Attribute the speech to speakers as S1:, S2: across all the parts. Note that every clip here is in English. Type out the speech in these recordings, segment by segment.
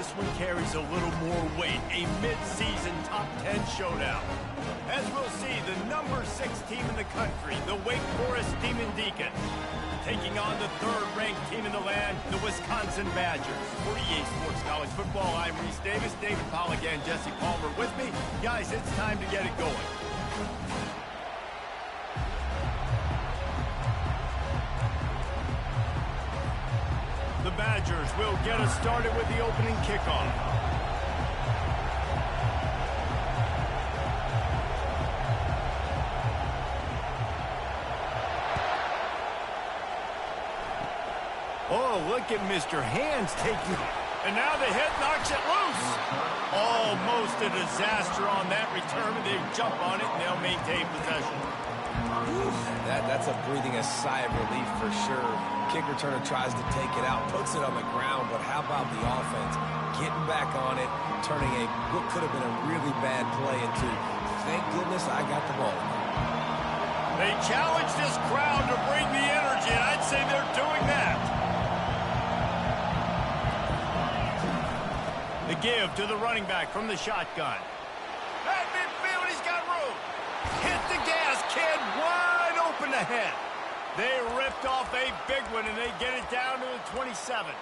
S1: this one carries a little more weight. A mid-season top 10 showdown. As we'll see, the number 6 team in the country, the Wake Forest Demon Deacons, taking on the third-ranked team in the land, the Wisconsin Badgers. For EA Sports College Football, I'm Reese Davis, David Pollack, and Jesse Palmer with me. Guys, it's time to get it going. The Badgers will get us started with the opening kickoff. Oh, look at Mr. Hands taking... And now the hit knocks it loose. Almost a disaster on that return. They jump on it, and they'll maintain possession.
S2: That's a breathing a sigh of relief for sure. Kick returner tries to take it out, puts it on the ground, but how about the offense? Getting back on it, turning what could have been a really bad play into, thank goodness I got the ball.
S1: They challenge this crowd to bring the energy, and I'd say they're doing that. The give to the running back from the shotgun. At midfield, he's got room. Hit the gas, kid, wide open ahead. They ripped off a big one, and they get it down to the 27.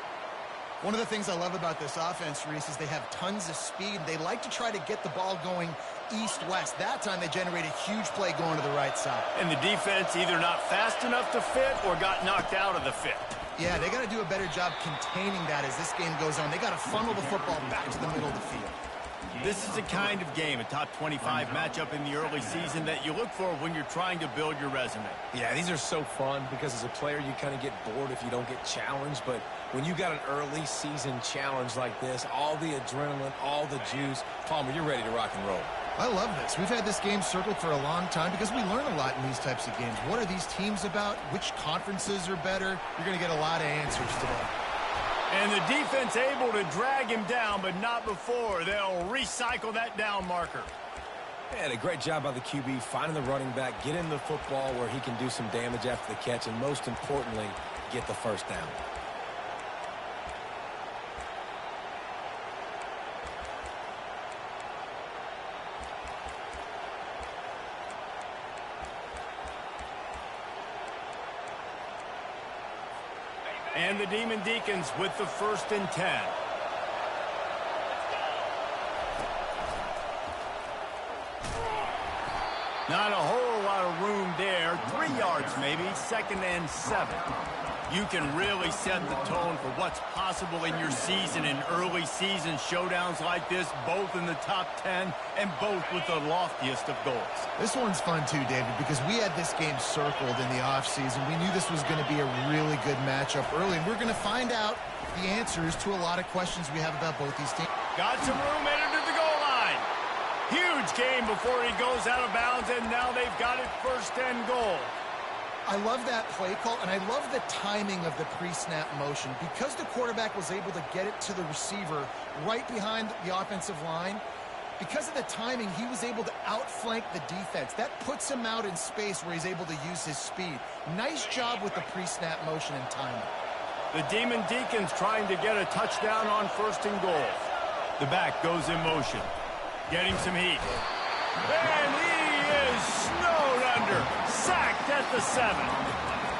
S3: One of the things I love about this offense, Reese, is they have tons of speed. They like to try to get the ball going east-west. That time they generate a huge play going to the right side.
S1: And the defense either not fast enough to fit or got knocked out of the fit.
S3: Yeah, they got to do a better job containing that as this game goes on. They got to funnel the football back to the middle of the field.
S1: This is the kind of game, a top 25 matchup in the early season, that you look for when you're trying to build your resume.
S2: Yeah, these are so fun because as a player you kind of get bored if you don't get challenged, but when you got an early season challenge like this, all the adrenaline, all the juice, Palmer, you're ready to rock and roll.
S3: I love this. We've had this game circled for a long time because we learn a lot in these types of games. What are these teams about? Which conferences are better? You're going to get a lot of answers today.
S1: And the defense able to drag him down, but not before. They'll recycle that down marker.
S2: Yeah, a great job by the QB, finding the running back, getting the football where he can do some damage after the catch, and most importantly, get the first down.
S1: And the Demon Deacons with the 1st and 10. Not a whole lot of room there. 3 yards maybe, 2nd and 7. You can really set the tone for what's possible in your season in early season showdowns like this, both in the top 10 and both with the loftiest of goals.
S3: This one's fun too, David, because we had this game circled in the offseason. We knew this was going to be a really good matchup early, and we're going to find out the answers to a lot of questions we have about both these teams.
S1: Got some room headed to the goal line. Huge game before he goes out of bounds, and now they've got it 1st and goal.
S3: I love that play call, and I love the timing of the pre-snap motion. Because the quarterback was able to get it to the receiver right behind the offensive line, because of the timing, he was able to outflank the defense. That puts him out in space where he's able to use his speed. Nice job with the pre-snap motion and timing.
S1: The Demon Deacons trying to get a touchdown on 1st and goal. The back goes in motion, getting some heat. And he is snowed under, sacked at the 7.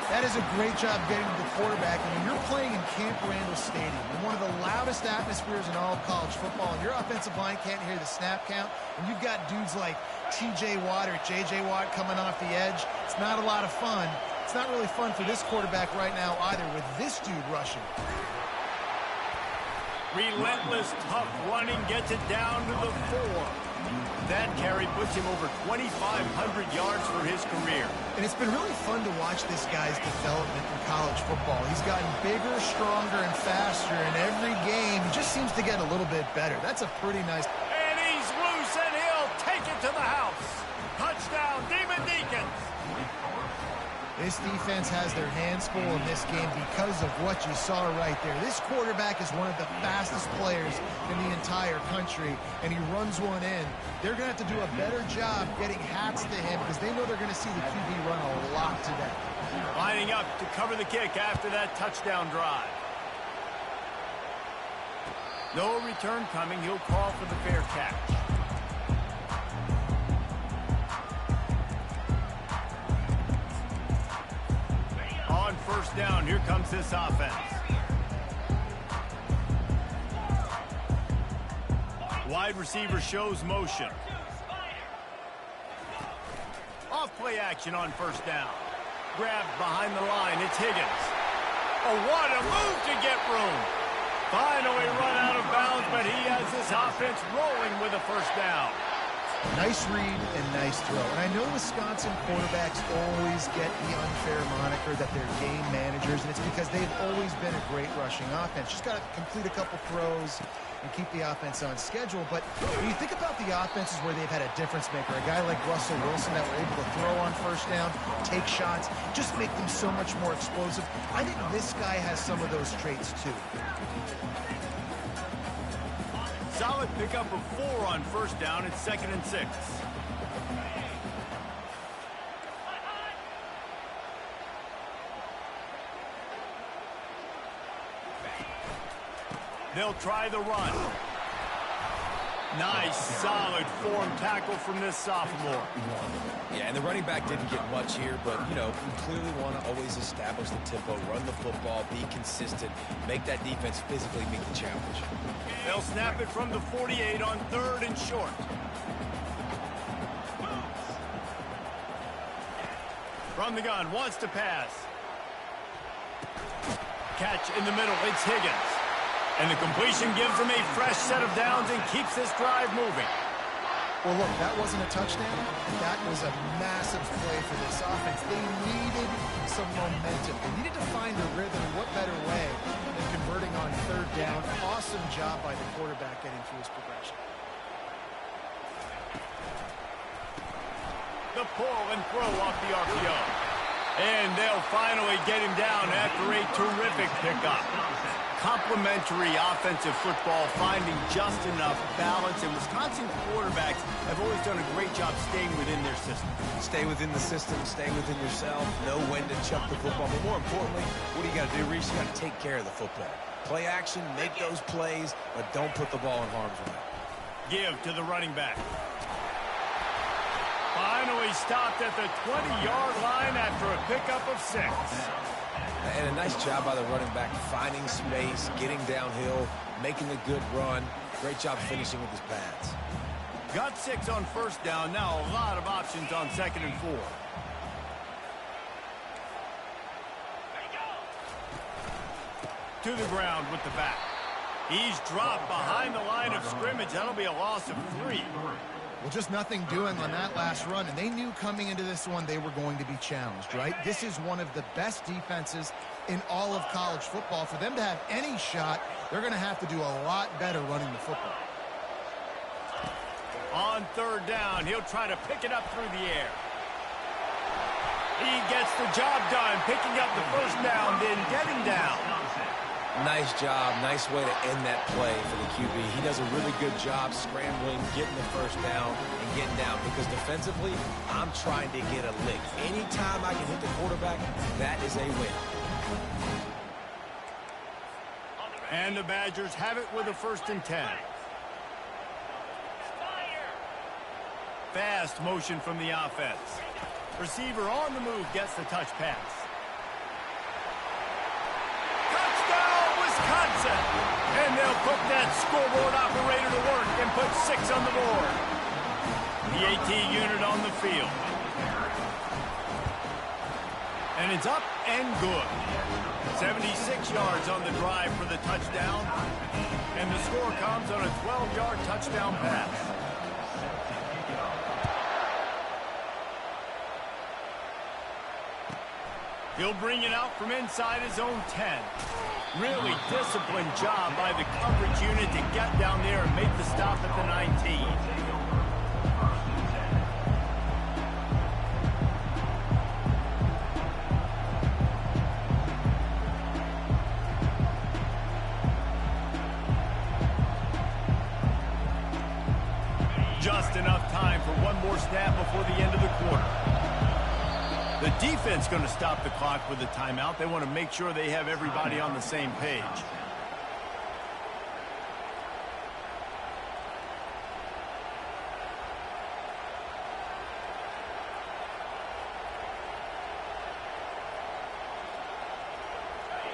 S3: That is a great job getting to the quarterback. And when you're playing in Camp Randall Stadium, in one of the loudest atmospheres in all of college football, and your offensive line can't hear the snap count, and you've got dudes like T.J. Watt or J.J. Watt coming off the edge, it's not a lot of fun. It's not really fun for this quarterback right now either, with this dude rushing.
S1: Relentless, tough running gets it down to the 4. That carry puts him over 2,500 yards for his career.
S3: And it's been really fun to watch this guy's development in college football. He's gotten bigger, stronger, and faster in every game. He just seems to get a little bit better. That's a pretty nice...
S1: And he's loose, and he'll take it to the house. Touchdown, Demon Deacons.
S3: This defense has their hands full in this game because of what you saw right there. This quarterback is one of the fastest players in the entire country, and he runs one in. They're going to have to do a better job getting hats to him because they know they're going to see the QB run a lot today.
S1: Lining up to cover the kick after that touchdown drive. No return coming. He'll call for the fair catch. On first down, here comes this offense. Wide receiver shows motion. Off play action on first down. Grabbed behind the line. It's Higgins. Oh, what a move to get room. Finally run out of bounds, but he has this offense rolling with a first down.
S3: Nice read and nice throw. And I know Wisconsin quarterbacks always get the unfair moniker that they're game managers, and it's because they've always been a great rushing offense. Just got to complete a couple throws and keep the offense on schedule. But when you think about the offenses where they've had a difference maker, a guy like Russell Wilson that were able to throw on first down, take shots, just make them so much more explosive. I think this guy has some of those traits too.
S1: Solid pickup of 4 on first down. It's 2nd and 6. They'll try the run. Nice, solid form tackle from this sophomore.
S2: Yeah, and the running back didn't get much here, but, you know, you clearly want to always establish the tempo, run the football, be consistent, make that defense physically meet the challenge.
S1: They'll snap it from the 48 on 3rd and short. From the gun, wants to pass. Catch in the middle, it's Higgins. And the completion gives him a fresh set of downs and keeps this drive moving.
S3: Well, look, that wasn't a touchdown. That was a massive play for this offense. They needed some momentum. They needed to find a rhythm. And what better way than converting on 3rd down? Awesome job by the quarterback getting through his progression.
S1: The pull and throw off the RPO. And they'll finally get him down after a terrific pickup. Complementary offensive football, finding just enough balance, and Wisconsin quarterbacks have always done a great job staying within their system.
S2: Stay within the system, stay within yourself, know when to chuck the football, but more importantly, what do you got to do, Reese? You got to take care of the football. Play action, make those plays, but don't put the ball in harm's way.
S1: Give to the running back. Finally stopped at the 20-yard line after a pickup of 6.
S2: And a nice job by the running back, finding space, getting downhill, making a good run. Great job finishing with his pads.
S1: Got 6 on first down. Now a lot of options on 2nd and 4. To the ground with the back. He's dropped behind the line of scrimmage. That'll be a loss of 3.
S3: Well, just nothing doing on that last run, and they knew coming into this one they were going to be challenged, right? This is one of the best defenses in all of college football. For them to have any shot, they're going to have to do a lot better running the football.
S1: On 3rd down, he'll try to pick it up through the air. He gets the job done, picking up the first down, then getting down.
S2: Nice job. Nice way to end that play for the QB. He does a really good job scrambling, getting the first down, and getting down. Because defensively, I'm trying to get a lick. Anytime I can hit the quarterback, that is a win.
S1: And the Badgers have it with a 1st and 10. Fast motion from the offense. Receiver on the move gets the touch pass. Wisconsin, and they'll put that scoreboard operator to work and put 6 on the board. The AT unit on the field. And it's up and good. 76 yards on the drive for the touchdown, and the score comes on a 12-yard touchdown pass. He'll bring it out from inside his own 10. Really disciplined job by the coverage unit to get down there and make the stop at the 19. Just enough time for one more snap before the end of the quarter. The defense going to stop the clock with a timeout. They want to make sure they have everybody on the same page.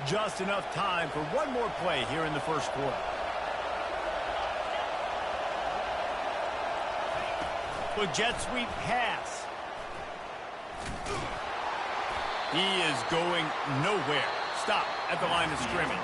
S1: Just enough time for one more play here in the first quarter. With jet sweep pass. He is going nowhere. Stop at the line of scrimmage.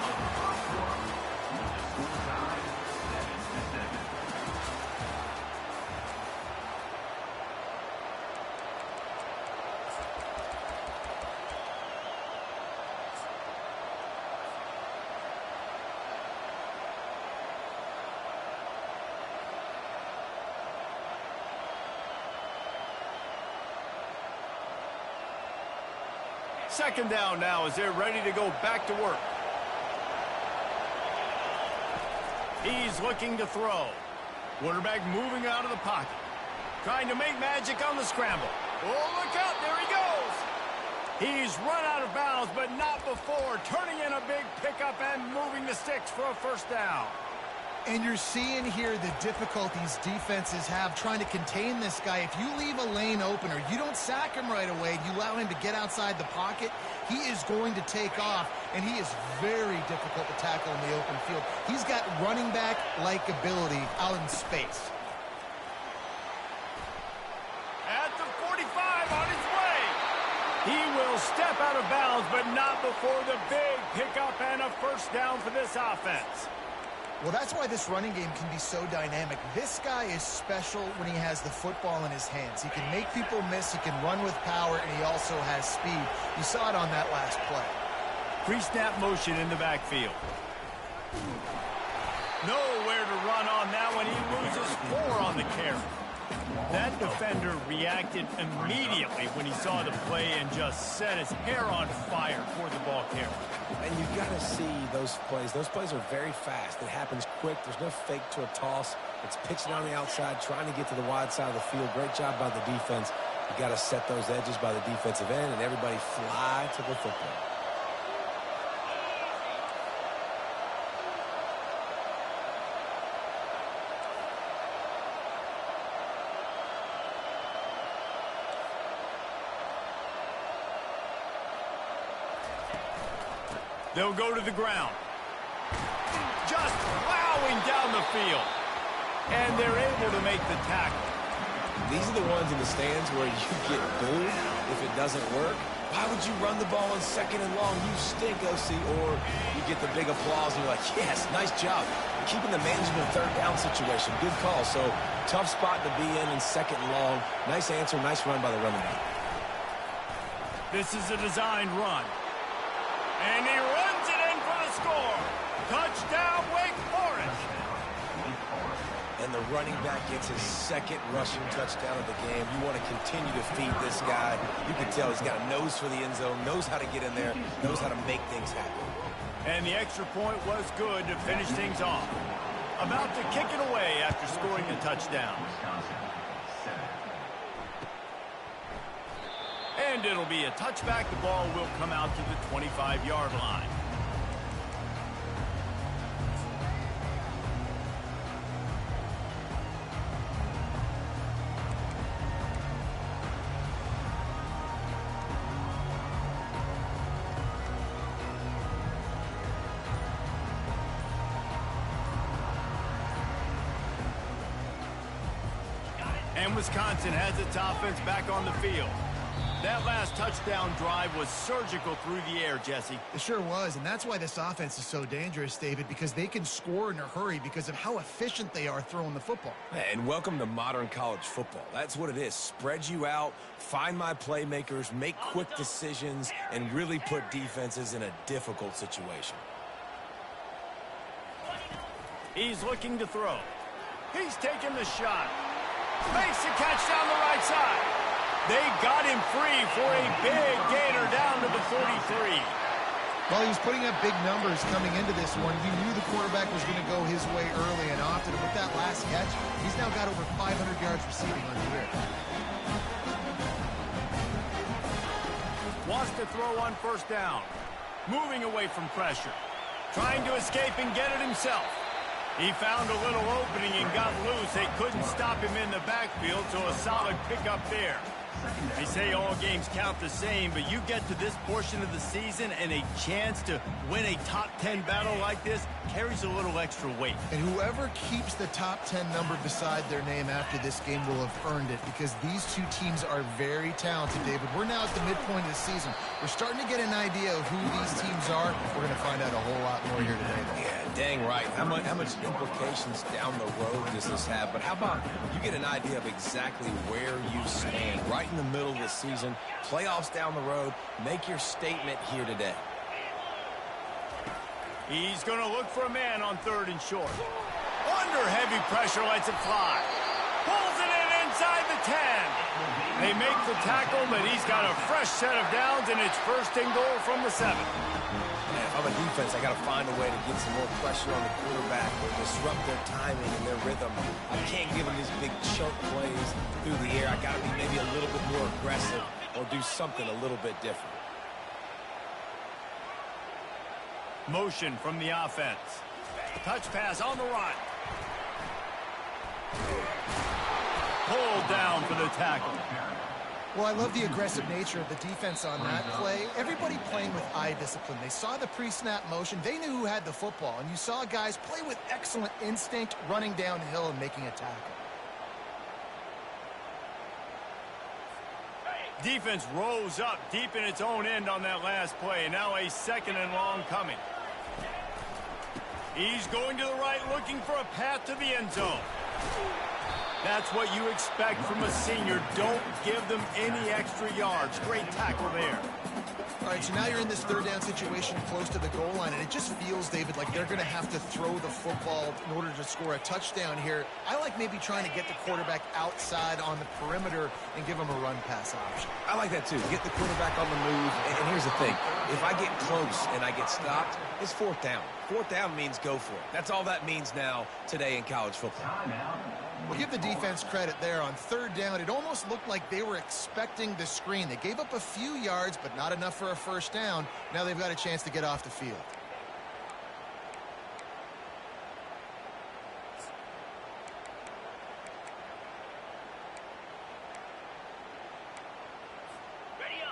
S1: Second down now as they're ready to go back to work. He's looking to throw. Quarterback moving out of the pocket. Trying to make magic on the scramble. Oh, look out. There he goes. He's run out of bounds, but not before. Turning in a big pickup and moving the sticks for a first down.
S3: And you're seeing here the difficulties defenses have trying to contain this guy. If you leave a lane open or you don't sack him right away, you allow him to get outside the pocket, he is going to take off, and he is very difficult to tackle in the open field. He's got running back-like ability out in space.
S1: At the 45 on his way. He will step out of bounds, but not before the big pickup and a first down for this offense.
S3: Well, that's why this running game can be so dynamic. This guy is special when he has the football in his hands. He can make people miss, he can run with power, and he also has speed. You saw it on that last play.
S1: Pre-snap motion in the backfield. Nowhere to run on that one. He loses 4 on the carry. That defender reacted immediately when he saw the play and just set his hair on fire for the ball carrier.
S2: And you've got to see those plays. Those plays are very fast. It happens quick. There's no fake to a toss. It's pitching on the outside, trying to get to the wide side of the field. Great job by the defense. You've got to set those edges by the defensive end, and everybody fly to the football.
S1: They'll go to the ground. Just plowing down the field. And they're able to make the tackle.
S2: These are the ones in the stands where you get booed if it doesn't work. Why would you run the ball on second and long? You stink, OC. Or you get the big applause and you're like, yes, nice job. Keeping the manageable third down situation. Good call. So tough spot to be in second and long. Nice answer, nice run by the running back.
S1: This is a designed run. And he runs it in for the score. Touchdown, Wake Forest.
S2: And the running back gets his second rushing touchdown of the game. You want to continue to feed this guy. You can tell he's got a nose for the end zone, knows how to get in there, knows how to make things happen.
S1: And the extra point was good to finish things off. About to kick it away after scoring the touchdown. And it'll be a touchback. The ball will come out to the 25-yard line. And Wisconsin has its offense back on the field. That last touchdown drive was surgical through the air, Jesse.
S3: It sure was, and that's why this offense is so dangerous, David, because they can score in a hurry because of how efficient they are throwing the football.
S2: And welcome to modern college football. That's what it is. Spread you out, find my playmakers, make quick decisions, and really put defenses in a difficult situation.
S1: He's looking to throw. He's taking the shot. Makes the catch down the right side. They got him free for a big gainer down to the 43.
S3: Well, he was putting up big numbers coming into this one. You knew the quarterback was going to go his way early and often. And with that last catch, he's now got over 500 yards receiving on the year.
S1: Wants to throw on first down. Moving away from pressure. Trying to escape and get it himself. He found a little opening and got loose. They couldn't stop him in the backfield, so a solid pickup there. They say all games count the same, but you get to this portion of the season and a chance to win a top 10 battle like this carries a little extra weight.
S3: And whoever keeps the top 10 number beside their name after this game will have earned it, because these two teams are very talented, David. We're now at the midpoint of the season. We're starting to get an idea of who these teams are. We're going to find out a whole lot more here today, though.
S2: Yeah, dang right. How much implications down the road does this have? But how about you get an idea of exactly where you stand right in the middle of the season, playoffs down the road, make your statement here today.
S1: He's going to look for a man on 3rd and short. Under heavy pressure, lets it fly. Pulls it in inside the 10. They make the tackle, but he's got a fresh set of downs, and it's 1st and goal from the 7.
S2: Man, if I'm a defense, I got to find a way to get some more pressure on the quarterback or disrupt their timing and their rhythm. I can't give them these big chunk plays through the air. I got to be maybe a little bit more aggressive or do something a little bit different.
S1: Motion from the offense. Touch pass on the run. Pulled down for the tackle.
S3: Well, I love the aggressive nature of the defense on that play. Everybody playing with eye discipline. They saw the pre-snap motion. They knew who had the football. And you saw guys play with excellent instinct, running downhill and making a tackle.
S1: Defense rose up deep in its own end on that last play. Now a 2nd and long coming. He's going to the right, looking for a path to the end zone. That's what you expect from a senior. Don't give them any extra yards. Great tackle there.
S3: All right, so now you're in this 3rd down situation close to the goal line, and it just feels, David, like they're going to have to throw the football in order to score a touchdown here. I like maybe trying to get the quarterback outside on the perimeter and give him a run-pass option.
S2: I like that, too. Get the quarterback on the move. And here's the thing. If I get close and I get stopped, it's 4th down. 4th down means go for it. That's all that means now today in college football.
S3: We'll give the defense credit there. On 3rd down, it almost looked like they were expecting the screen. They gave up a few yards, but not enough for a 1st down. Now they've got a chance to get off the field.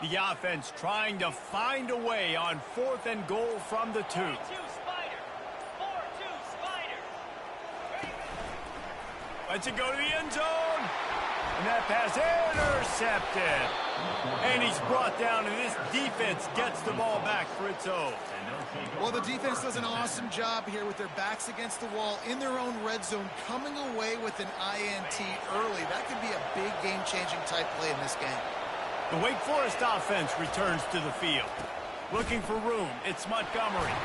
S1: The offense trying to find a way on 4th and goal from the 2. Lets it go to the end zone. And that pass intercepted. And he's brought down, and this defense gets the ball back for its own.
S3: Well, the defense does an awesome job here with their backs against the wall in their own red zone, coming away with an INT early. That could be a big game-changing type play in this game.
S1: The Wake Forest offense returns to the field. Looking for room. It's Montgomery.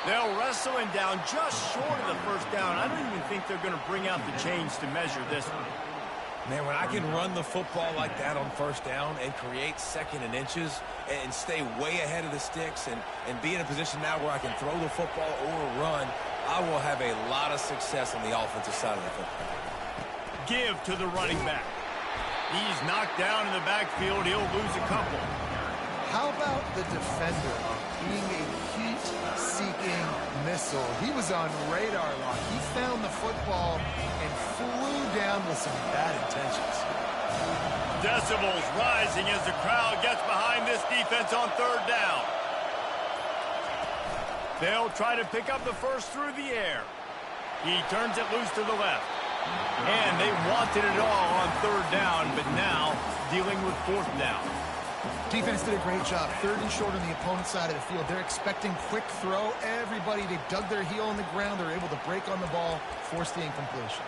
S1: They'll wrestle him down just short of the 1st down. I don't even think they're going to bring out the chains to measure this one.
S2: Man, when I can run the football like that on 1st down and create 2nd and inches and stay way ahead of the sticks and be in a position now where I can throw the football or run, I will have a lot of success on the offensive side of the football.
S1: Give to the running back. He's knocked down in the backfield. He'll lose a couple.
S3: How about the defender being a heat-seeking missile? He was on radar lock. He found the football and flew down with some bad intentions.
S1: Decibels rising as the crowd gets behind this defense on 3rd down. They'll try to pick up the 1st through the air. He turns it loose to the left. And they wanted it all on 3rd down, but now dealing with 4th down.
S3: Defense did a great job. 3rd and short on the opponent's side of the field. They're expecting quick throw. Everybody, they dug their heel in the ground. They're able to break on the ball, force the incompletion.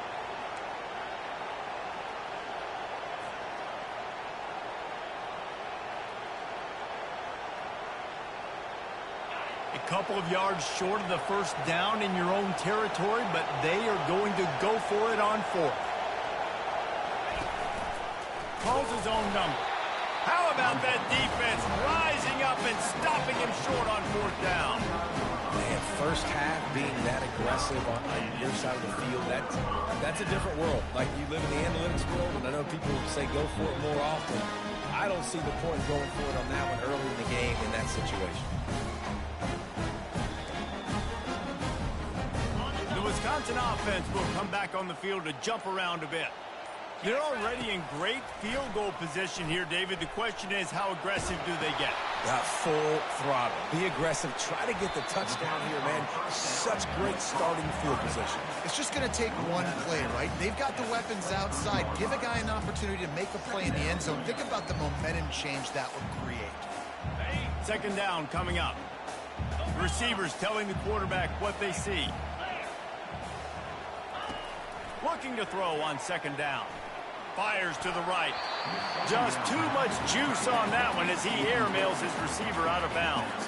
S1: A couple of yards short of the 1st down in your own territory, but they are going to go for it on 4th. Calls his own number. How about that defense rising up and stopping him short on 4th down?
S2: Man, 1st half being that aggressive on your side of the field, that's a different world. Like, you live in the analytics world, and I know people say go for it more often. I don't see the point going for it on that one early in the game in that situation.
S1: Wisconsin offense will come back on the field to jump around a bit. They're already in great field goal position here, David. The question is, how aggressive do they get?
S2: Got full throttle. Be aggressive. Try to get the touchdown here, man. Such great starting field position.
S3: It's just going to take one play, right? They've got the weapons outside. Give a guy an opportunity to make a play in the end zone. Think about the momentum change that would create.
S1: Second down coming up. The receivers telling the quarterback what they see. Looking to throw on second down. Fires to the right. Just too much juice on that one as he airmails his receiver out of bounds.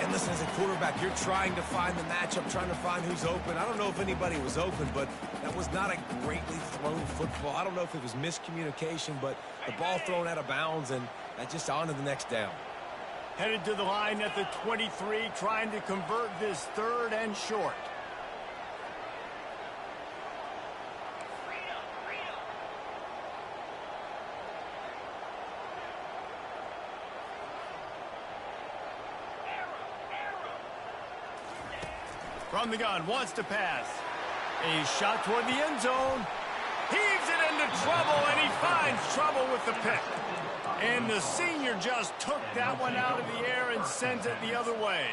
S2: And listen, as a quarterback, you're trying to find the matchup, trying to find who's open. I don't know if anybody was open, but that was not a greatly thrown football. I don't know if it was miscommunication, but the ball thrown out of bounds, and just on to the next down.
S1: Headed to the line at the 23, trying to convert this third and short. From the gun, wants to pass. A shot toward the end zone. Heaves it into trouble, and he finds trouble with the pick. And the senior just took that one out of the air and sends it the other way.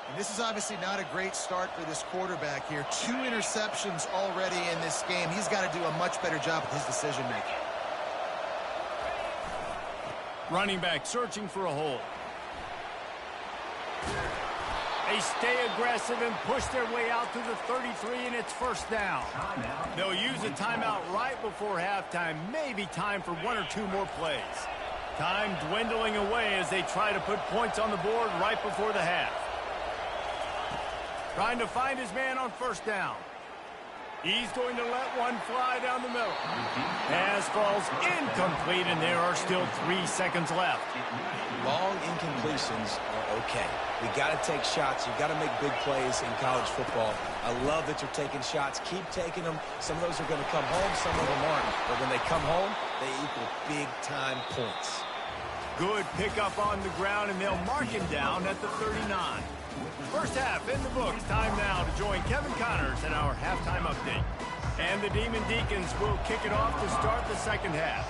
S3: And this is obviously not a great start for this quarterback here. 2 interceptions already in this game. He's got to do a much better job with his decision-making.
S1: Running back searching for a hole. They stay aggressive and push their way out to the 33, and it's first down. They'll use a timeout right before halftime. Maybe time for 1 or 2 more plays. Time dwindling away as they try to put points on the board right before the half. Trying to find his man on first down. He's going to let one fly down the middle. Pass falls incomplete, and there are still 3 seconds left.
S2: Long incompletions are okay. We got to take shots. You've got to make big plays in college football. I love that you're taking shots. Keep taking them. Some of those are going to come home. Some of them aren't. But when they come home, they equal big-time points.
S1: Good pickup on the ground, and they'll mark him down at the 39. First half in the books. Time now to join Kevin Connors in our halftime update. And the Demon Deacons will kick it off to start the second half.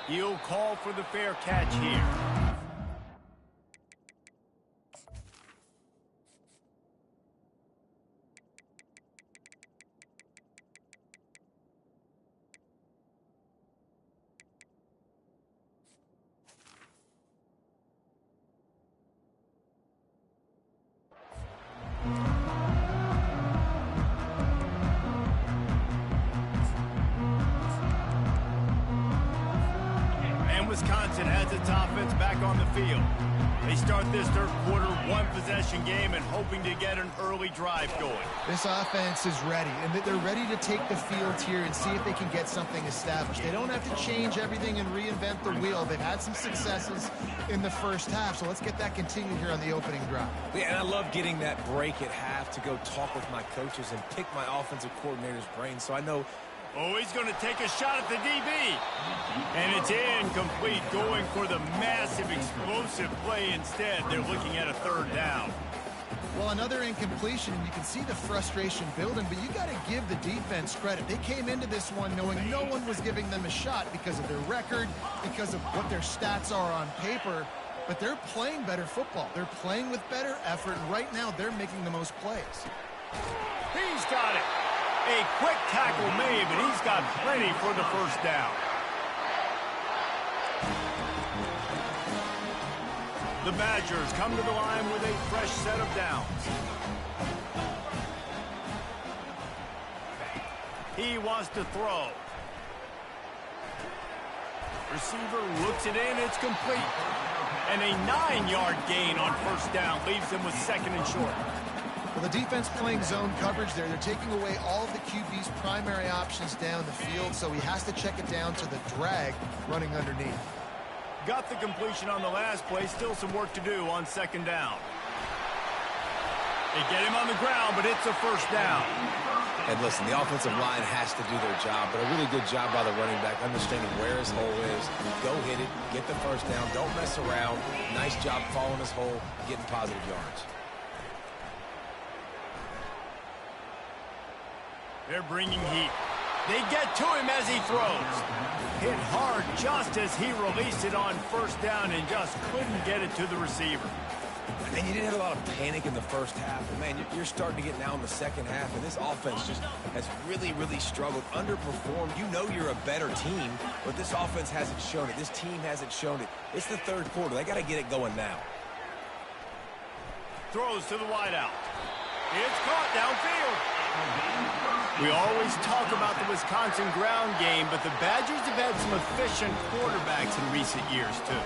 S1: He'll call for the fair catch here. Wisconsin has its offense back on the field. They start this third quarter one-possession game and hoping to get an early drive going.
S3: This offense is ready, and they're ready to take the field here and see if they can get something established. They don't have to change everything and reinvent the wheel. They've had some successes in the first half, so let's get that continued here on the opening drive.
S2: Yeah, and I love getting that break at half to go talk with my coaches and pick my offensive coordinator's brain so I know.
S1: Oh, he's going to take a shot at the DB. And it's incomplete, going for the massive explosive play instead. They're looking at a third down.
S3: Well, another incompletion, and you can see the frustration building, but you got to give the defense credit. They came into this one knowing no one was giving them a shot because of their record, because of what their stats are on paper, but they're playing better football. They're playing with better effort, and right now they're making the most plays.
S1: He's got it. A quick tackle made, but he's got plenty for the first down. The Badgers come to the line with a fresh set of downs. He wants to throw. Receiver looks it in, it's complete. And a 9-yard gain on first down leaves them with second and short.
S3: Well, the defense playing zone coverage there. They're taking away all of the QB's primary options down the field, so he has to check it down to the drag running underneath.
S1: Got the completion on the last play. Still some work to do on second down. They get him on the ground, but it's a first down.
S2: And listen, the offensive line has to do their job, but a really good job by the running back, understanding where his hole is. Go hit it, get the first down, don't mess around. Nice job following his hole, getting positive yards.
S1: They're bringing heat. They get to him as he throws. Hit hard just as he released it on first down and just couldn't get it to the receiver.
S2: And you didn't have a lot of panic in the first half. But, man, you're starting to get now in the second half, and this offense just has really, really struggled, underperformed. You know you're a better team, but this offense hasn't shown it. This team hasn't shown it. It's the third quarter. They got to get it going now.
S1: Throws to the wideout. It's caught downfield. We always talk about the Wisconsin ground game, but the Badgers have had some efficient quarterbacks in recent years, too.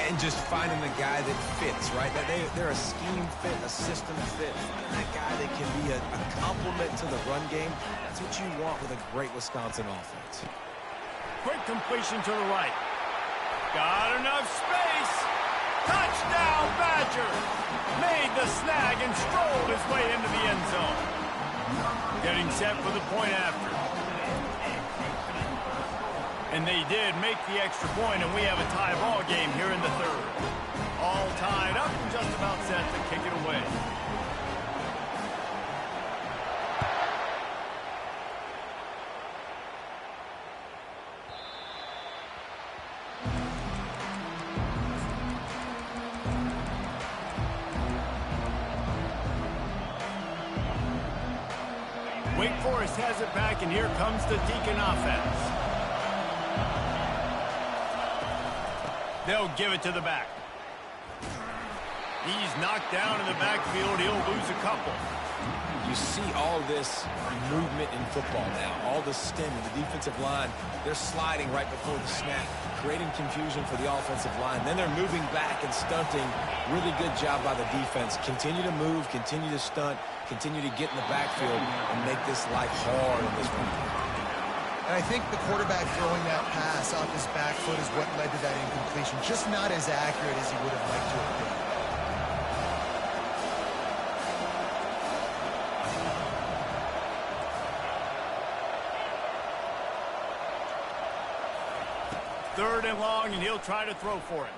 S2: And just finding the guy that fits, right? They're a scheme fit, a system fit. Finding that guy that can be a complement to the run game. That's what you want with a great Wisconsin offense.
S1: Quick completion to the right. Got enough space. Touchdown, Badger! Made the snag and strolled his way into the end zone. Getting set for the point after. And they did make the extra point, and we have a tie ball game here in the third. All tied up and just about set to kick it away. Wake Forest has it back, and here comes the Deacon offense. They'll give it to the back. He's knocked down in the backfield. He'll lose a couple.
S2: You see all this movement in football now. All the stem in the defensive line. They're sliding right before the snap, creating confusion for the offensive line. Then they're moving back and stunting. Really good job by the defense. Continue to move, continue to stunt, continue to get in the backfield and make this life hard in this one.
S3: And I think the quarterback throwing that pass off his back foot is what led to that incompletion. Just not as accurate as he would have liked to have been.
S1: Third and long, and he'll try to throw for it.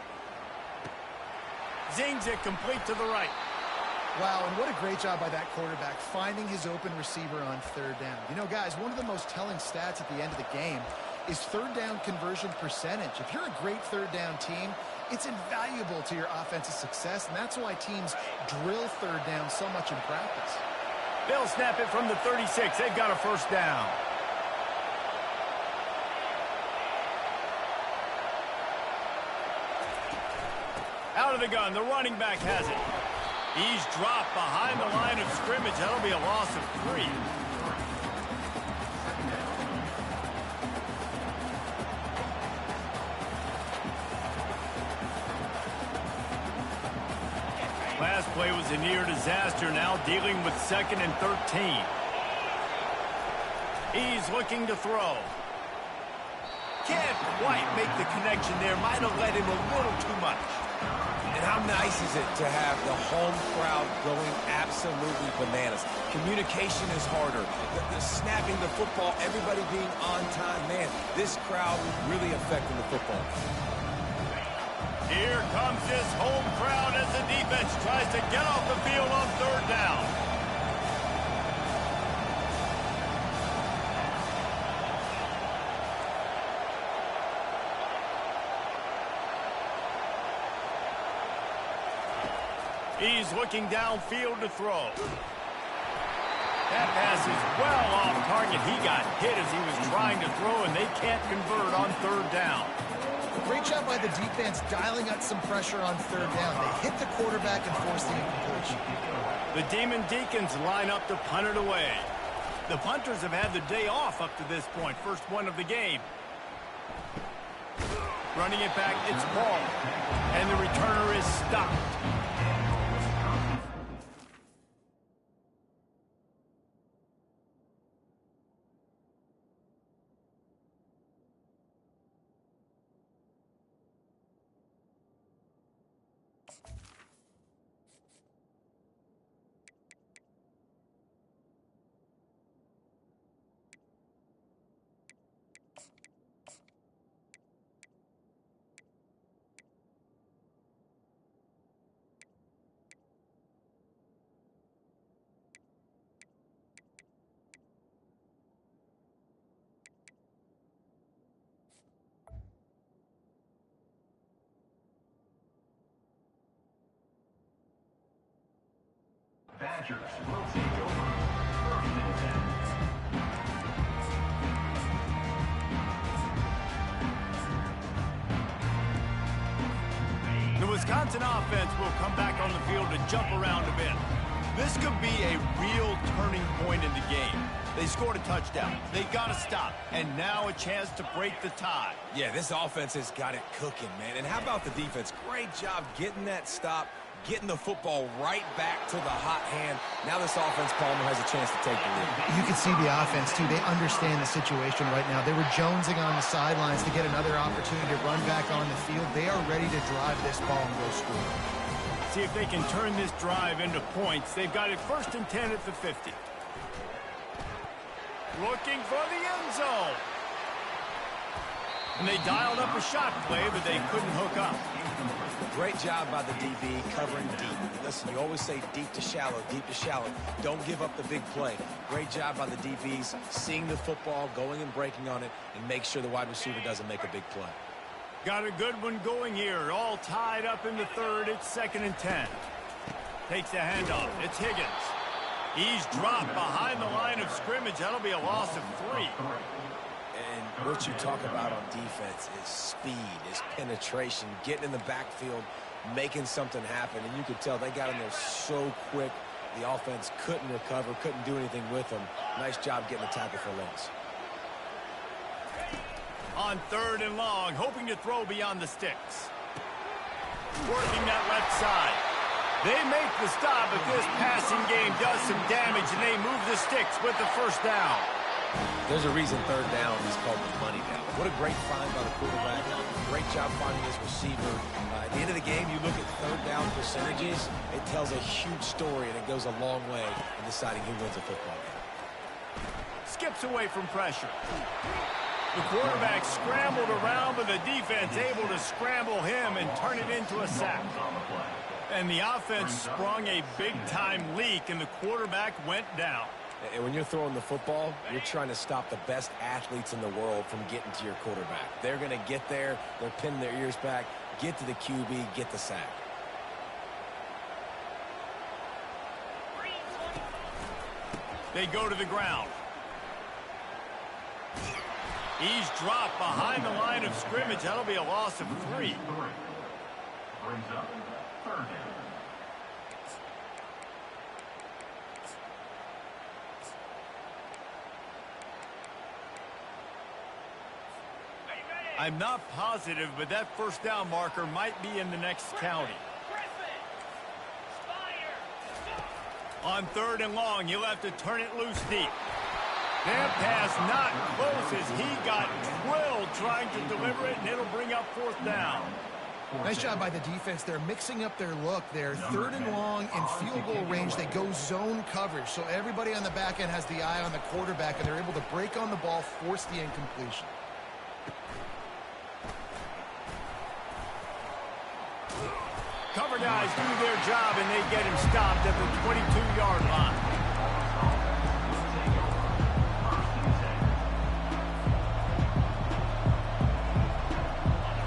S1: Zings it complete to the right.
S3: Wow, and what a great job by that quarterback, finding his open receiver on third down. You know, guys, one of the most telling stats at the end of the game is third down conversion percentage. If you're a great third down team, it's invaluable to your offensive success, and that's why teams drill third down so much in practice.
S1: They'll snap it from the 36. They've got a first down. Out of the gun, the running back has it. He's dropped behind the line of scrimmage. That'll be a loss of 3. Last play was a near disaster, now dealing with 2nd and 13. He's looking to throw. Can't quite make the connection there. Might have led him a little too much.
S2: And how nice is it to have the home crowd going absolutely bananas? Communication is harder. The snapping the football, everybody being on time. Man, this crowd really affecting the football.
S1: Here comes this home crowd as the defense tries to get off the field on third down. He's looking downfield to throw. That pass is well off target. He got hit as he was trying to throw, and they can't convert on third down.
S3: Great job by the defense dialing up some pressure on third down. They hit the quarterback and forced the incompletion.
S1: The Demon Deacons line up to punt it away. The punters have had the day off up to this point. First one of the game. Running it back, it's Ball. And the returner is stopped. The Wisconsin offense will come back on the field to jump around a bit. This could be a real turning point in the game. They scored a touchdown. They got to stop. And now a chance to break the tie.
S2: Yeah, this offense has got it cooking, man. And how about the defense? Great job getting that stop, getting the football right back to the hot hand. Now this offense, Palmer, has a chance to take the lead.
S3: You can see the offense, too. They understand the situation right now. They were jonesing on the sidelines to get another opportunity to run back on the field. They are ready to drive this ball and go score.
S1: See if they can turn this drive into points. They've got it 1st and 10 at the 50. Looking for the end zone. And they dialed up a shot play, but they couldn't hook up.
S2: Great job by the DB covering deep. Listen, you always say deep to shallow, deep to shallow. Don't give up the big play. Great job by the DBs, seeing the football, going and breaking on it, and make sure the wide receiver doesn't make a big play.
S1: Got a good one going here. All tied up in the 3rd. It's 2nd and 10. Takes the handoff. It's Higgins. He's dropped behind the line of scrimmage. That'll be a loss of 3.
S2: And what you talk about on defense is speed, is penetration, getting in the backfield, making something happen. And you could tell they got in there so quick. The offense couldn't recover, couldn't do anything with them. Nice job getting the tackle for loss.
S1: On 3rd and long, hoping to throw beyond the sticks. Working that left side. They make the stop, but this passing game does some damage, and they move the sticks with the 1st down.
S2: There's a reason 3rd down is called the money down. What a great find by the quarterback. Great job finding his receiver. At the end of the game, you look at 3rd down percentages. It tells a huge story, and it goes a long way in deciding who wins a football game.
S1: Skips away from pressure. The quarterback scrambled around, but the defense able to scramble him and turn it into a sack. And the offense sprung a big-time leak, and the quarterback went down.
S2: And when you're throwing the football, you're trying to stop the best athletes in the world from getting to your quarterback. They're going to get there. They're pinning their ears back, get to the QB, get the sack.
S1: They go to the ground. He's dropped behind the line of scrimmage. That'll be a loss of 3. Brings up 3rd down. I'm not positive, but that 1st down marker might be in the next county. On 3rd and long, you'll have to turn it loose deep. That pass not close as he got drilled trying to deliver it, and it'll bring up 4th down.
S3: Nice job by the defense. They're mixing up their look. They're 3rd and long in field goal range. They go zone coverage, so everybody on the back end has the eye on the quarterback, and they're able to break on the ball, force the incompletion.
S1: Cover guys do their job, and they get him stopped at the 22-yard line.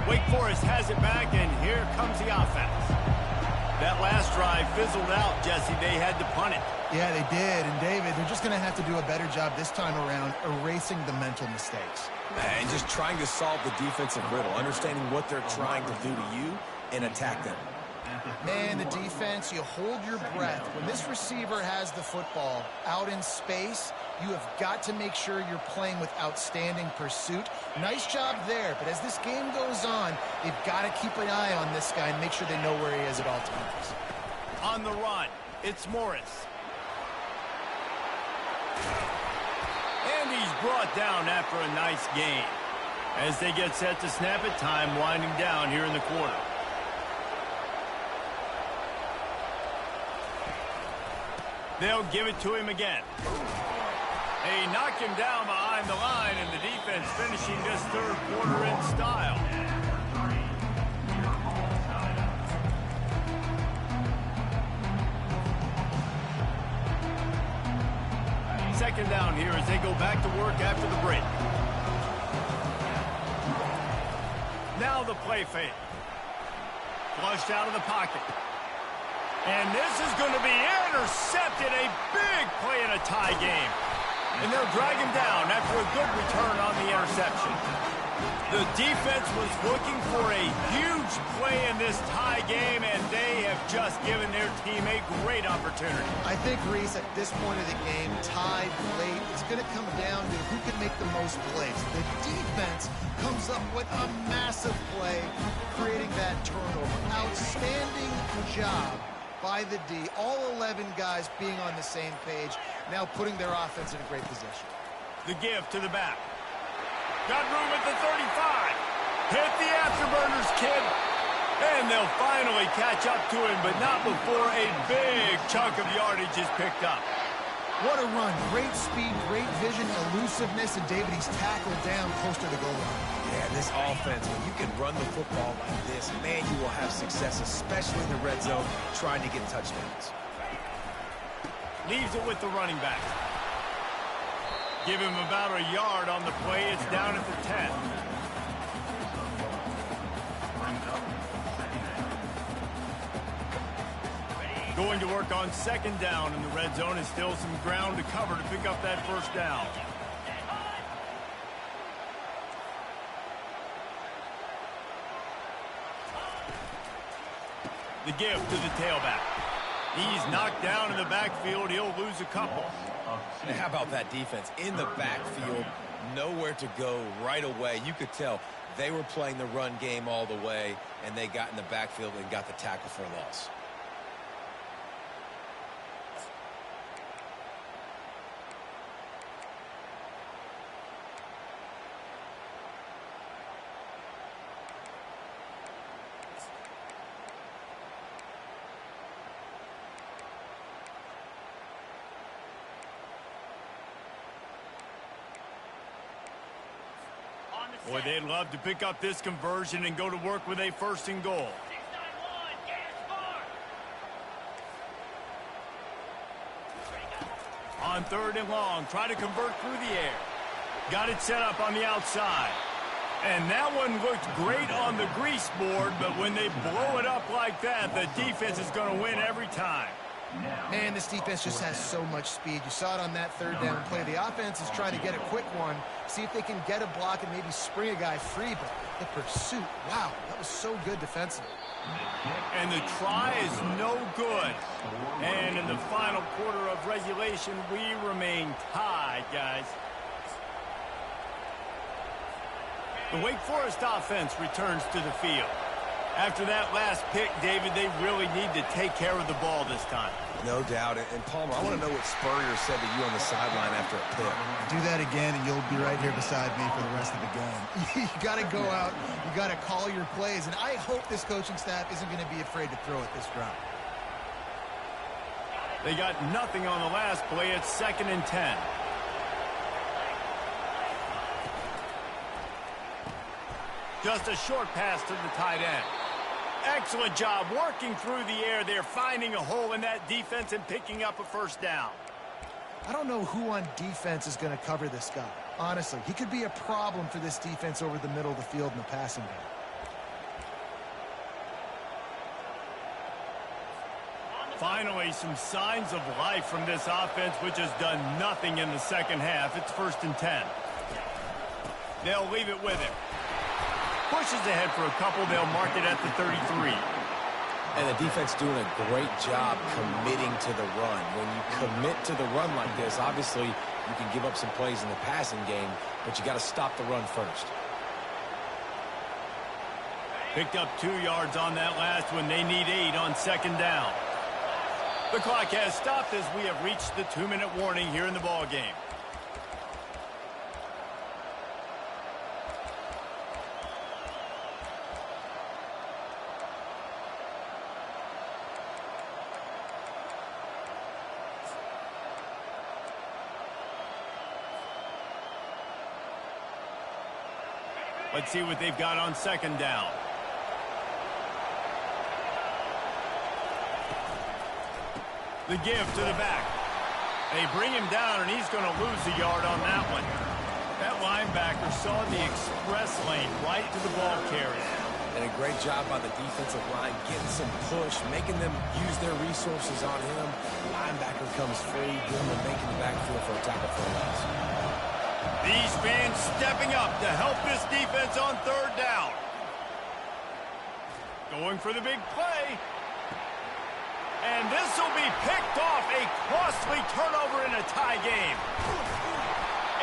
S1: Wake Forest has it back, and here comes the offense. That last drive fizzled out, Jesse. They had to punt it.
S3: Yeah, they did. And, David, they're just going to have to do a better job this time around erasing the mental mistakes.
S2: And just trying to solve the defensive riddle, understanding what they're trying to do to you and attack them.
S3: Man, the defense, you hold your breath. When this receiver has the football out in space, you have got to make sure you're playing with outstanding pursuit. Nice job there, but as this game goes on, they've got to keep an eye on this guy and make sure they know where he is at all times.
S1: On the run, it's Morris. And he's brought down after a nice gain. As they get set to snap it, time winding down here in the quarter. They'll give it to him again. They knock him down behind the line, and the defense finishing this 3rd quarter in style. Second down here as they go back to work after the break. Now the play fake. Flushed out of the pocket. And this is going to be intercepted. A big play in a tie game. And they'll drag him down after a good return on the interception. The defense was looking for a huge play in this tie game, and they have just given their team a great opportunity.
S3: I think, Reese, at this point of the game, tied late, it's going to come down to who can make the most plays. The defense comes up with a massive play, creating that turnover. Outstanding job by the D. All 11 guys being on the same page, now putting their offense in a great position.
S1: The give to the back. Got room at the 35. Hit the afterburners, kid. And they'll finally catch up to him, but not before a big chunk of yardage is picked up.
S3: What a run. Great speed, great vision, elusiveness, and David, he's tackled down close to the goal line.
S2: Yeah, this offense, when you can run the football like this, man, you will have success, especially in the red zone, trying to get touchdowns.
S1: Leaves it with the running back. Give him about a yard on the play. It's down at the 10. Going to work on second down in the red zone, and still some ground to cover to pick up that first down. The give to the tailback. He's knocked down in the backfield. He'll lose a couple.
S2: And how about that defense? In the backfield, nowhere to go right away. You could tell they were playing the run game all the way, and they got in the backfield and got the tackle for a loss.
S1: Boy, they'd love to pick up this conversion and go to work with a first and goal. On third and long, try to convert through the air. Got it set up on the outside. And that one looked great on the grease board, but when they blow it up like that, the defense is going to win every time.
S3: Man, this defense just has so much speed. You saw it on that third down play. The offense is trying to get a quick one, see if they can get a block and maybe spring a guy free, but the pursuit, wow, that was so good defensively.
S1: And the try is no good. And in the final quarter of regulation, we remain tied, guys. The Wake Forest offense returns to the field. After that last pick, David, they really need to take care of the ball this time.
S2: No doubt. And Palmer, I want to know what Spurrier said to you on the sideline after a pick.
S3: Do that again, and you'll be right here beside me for the rest of the game. You got to go out. You got to call your plays, and I hope this coaching staff isn't going to be afraid to throw it this drive.
S1: They got nothing on the last play. It's 2nd and 10. Just a short pass to the tight end. Excellent job working through the air there, finding a hole in that defense and picking up a first down.
S3: I don't know who on defense is going to cover this guy. Honestly, he could be a problem for this defense over the middle of the field in the passing game.
S1: Finally, some signs of life from this offense, which has done nothing in the second half. It's 1st and 10. They'll leave it with him. Pushes ahead for a couple. They'll mark it at the 33.
S2: And the defense doing a great job committing to the run. When you commit to the run like this, obviously you can give up some plays in the passing game, but you got to stop the run first.
S1: Picked up 2 yards on that last one. They need 8 on 2nd down. The clock has stopped as we have reached the 2-minute warning here in the ball game. Let's see what they've got on 2nd down. The give to the back. They bring him down, and he's going to lose a yard on that one. That linebacker saw the express lane right to the ball carrier.
S2: And a great job by the defensive line, getting some push, making them use their resources on him. Linebacker comes free, giving him making the backfield for a tackle for a loss.
S1: These fans stepping up to help this defense on third down. Going for the big play. And this will be picked off. A costly turnover in a tie game.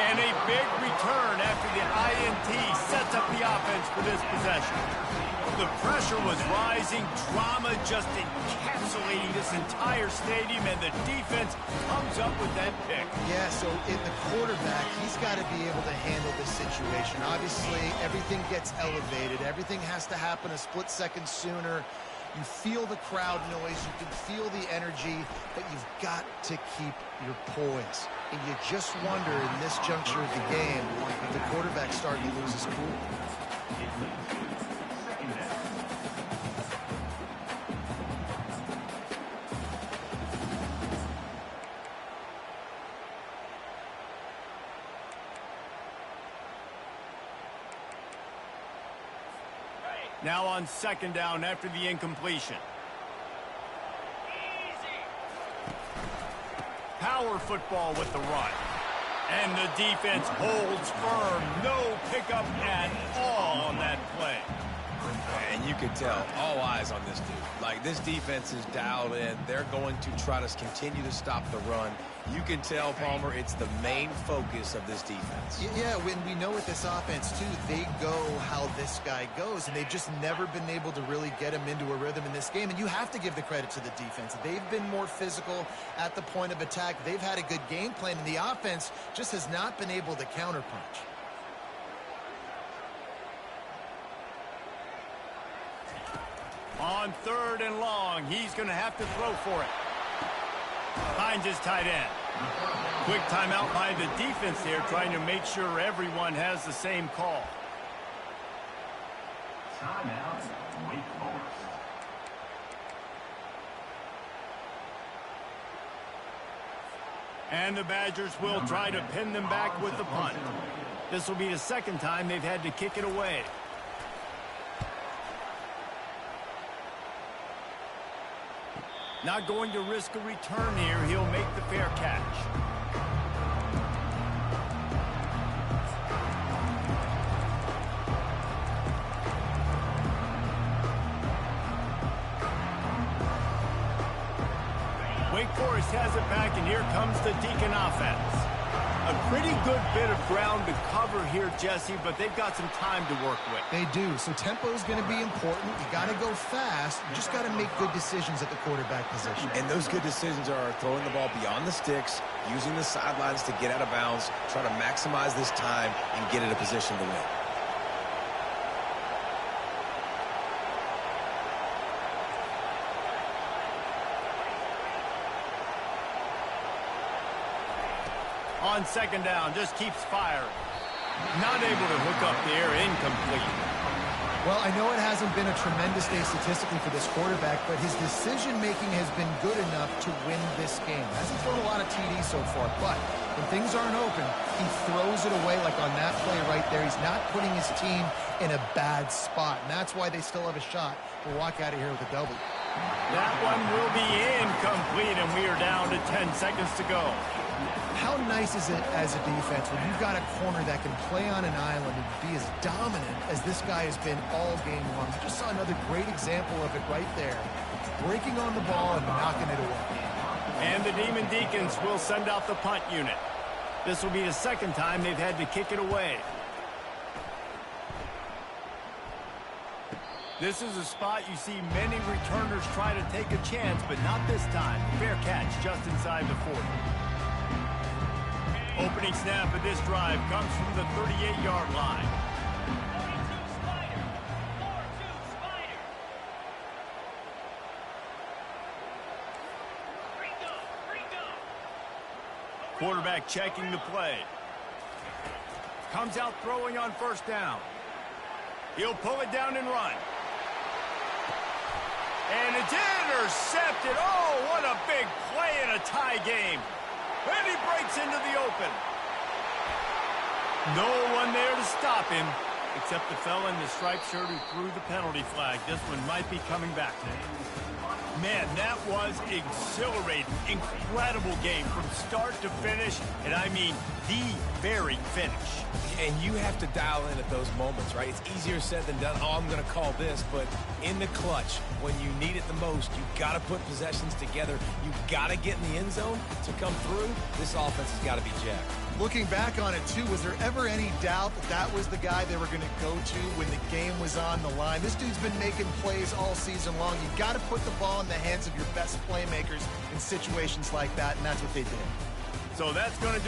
S1: And a big return after the INT sets up the offense for this possession. The pressure was rising. Drama just encapsulating this entire stadium, and the defense comes up with that pick.
S3: Yeah, so in the quarterback, he's got to be able to handle this situation. Obviously, everything gets elevated. Everything has to happen a split second sooner. You feel the crowd noise. You can feel the energy, but you've got to keep your poise. And you just wonder in this juncture of the game if the quarterback's starting to lose his cool.
S1: Now on second down after the incompletion. Power football with the run. And the defense holds firm. No pickup at all on that play.
S2: And you can tell, all eyes on this dude. Like, this defense is dialed in. They're going to try to continue to stop the run. You can tell, Palmer, it's the main focus of this defense.
S3: Yeah, when we know with this offense, too, they go how this guy goes, and they've just never been able to really get him into a rhythm in this game. And you have to give the credit to the defense. They've been more physical at the point of attack. They've had a good game plan, and the offense just has not been able to counterpunch.
S1: On third and long, he's going to have to throw for it. Finds his tight end. Quick timeout by the defense there, trying to make sure everyone has the same call.
S4: Timeout, Wake Forest.
S1: And the Badgers will try to pin them back with the punt. This will be the second time they've had to kick it away. Not going to risk a return here. He'll make the fair catch. Wake Forest has it back, and here comes the Deacon offense. A pretty good bit of ground to cover here, Jesse, but they've got some time to work with.
S3: They do. So tempo is going to be important. You got to go fast. You just got to make good decisions at the quarterback position.
S2: And those good decisions are throwing the ball beyond the sticks, using the sidelines to get out of bounds, try to maximize this time and get in a position to win.
S1: On second down, just keeps firing. Not able to hook up there, incomplete.
S3: Well, I know it hasn't been a tremendous day statistically for this quarterback, but his decision-making has been good enough to win this game. Hasn't thrown a lot of TDs so far, but when things aren't open, he throws it away like on that play right there. He's not putting his team in a bad spot, and that's why they still have a shot to walk out of here with a W.
S1: That one will be incomplete, and we are down to 10 seconds to go.
S3: How nice is it as a defense when you've got a corner that can play on an island and be as dominant as this guy has been all game long? We just saw another great example of it right there. Breaking on the ball and knocking it away.
S1: And the Demon Deacons will send out the punt unit. This will be the second time they've had to kick it away. This is a spot you see many returners try to take a chance, but not this time. Fair catch just inside the 40. Opening snap of this drive comes from the 38-yard line.
S4: 42 Spider. 42 Spider. Ringo.
S1: Quarterback checking the play. Comes out throwing on first down. He'll pull it down and run. And it's intercepted. Oh, what a big play in a tie game. And he breaks into the open. No one there to stop him. Except the fella in the striped shirt who threw the penalty flag. This one might be coming back to him. Man, that was exhilarating. Incredible game from start to finish, and I mean the very finish.
S2: And you have to dial in at those moments, right? It's easier said than done. Oh, I'm going to call this, but in the clutch, when you need it the most, you've got to put possessions together. You've got to get in the end zone to come through. This offense has got to be jacked.
S3: Looking back on it, too, was there ever any doubt that that was the guy they were going to go to when the game was on the line? This dude's been making plays all season long. You've got to put the ball in the hands of your best playmakers in situations like that, and that's what they did.
S1: So that's going to